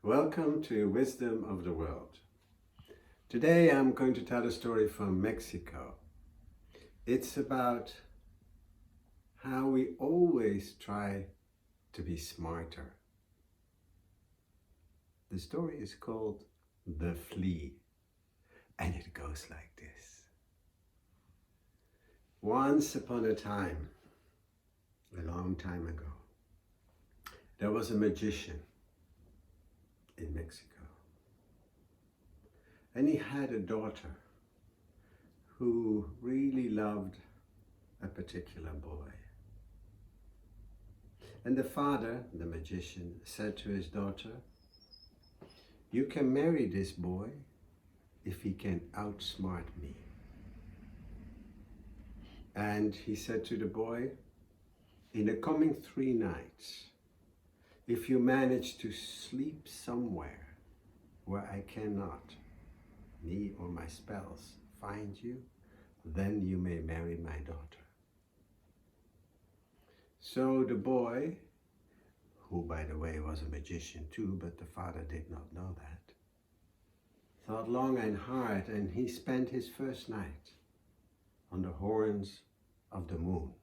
Welcome to Wisdom of the World. Today I'm going to tell a story from Mexico. It's about how we always try to be smarter. The story is called The Flea, and it goes like this. Once upon a time, a long time ago, there was a magician in Mexico. And he had a daughter who really loved a particular boy. And the father, the magician, said to his daughter, "You can marry this boy if he can outsmart me." And he said to the boy, "In the coming 3 nights, if you manage to sleep somewhere where I cannot, me or my spells, find you, then you may marry my daughter." So the boy, who by the way was a magician too, but the father did not know that, thought long and hard, and he spent his first night on the horns of the moon.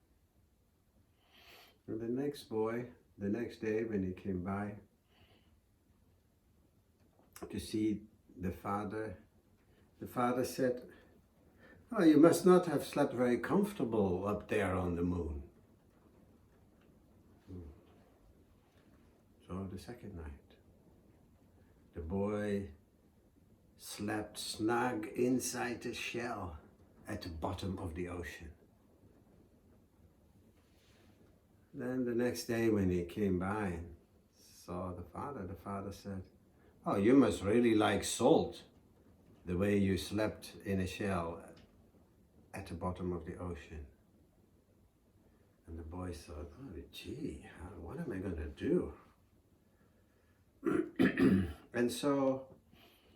And the next day when he came by to see the father said, "Oh, you must not have slept very comfortable up there on the moon." So the second night, the boy slept snug inside the shell at the bottom of the ocean. Then the next day when he came by and saw the father said, "Oh, you must really like salt, the way you slept in a shell at the bottom of the ocean." And the boy thought, "Oh, gee, what am I going to do?" And so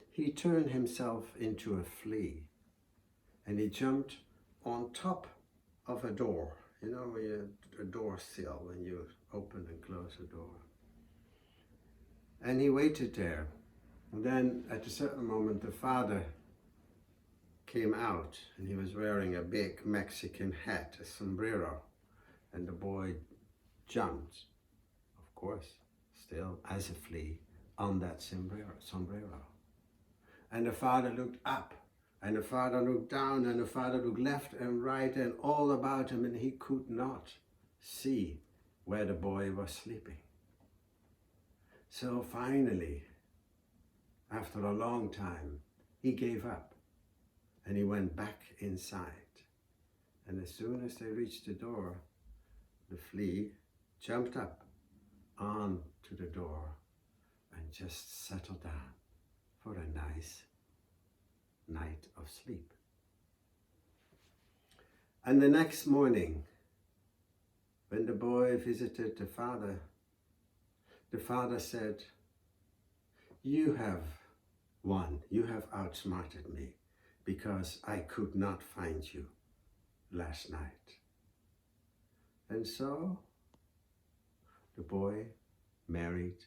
he turned himself into a flea and he jumped on top of a door. You know, a door sill when you open and close a door. And he waited there. And then at a certain moment, the father came out and he was wearing a big Mexican hat, a sombrero. And the boy jumped, of course, still as a flea, on that sombrero. And the father looked up, and the father looked down, and the father looked left and right and all about him, and he could not see where the boy was sleeping. So finally, after a long time, he gave up and he went back inside. And as soon as they reached the door, the flea jumped up onto the door and just settled down for a nice night of sleep. And the next morning, when the boy visited the father said, "You have won, you have outsmarted me, because I could not find you last night." And so the boy married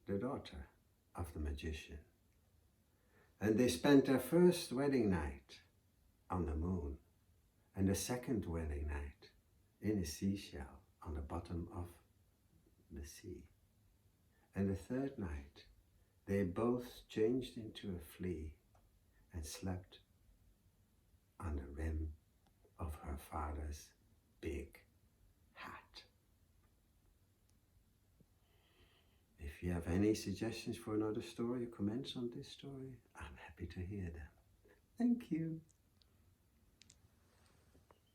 the daughter of the magician. And they spent their first wedding night on the moon, and the second wedding night in a seashell on the bottom of the sea. And the third night, they both changed into a flea and slept on the rim of her father's big hat. If you have any suggestions for another story or comments on this story, I'm happy to hear them. Thank you.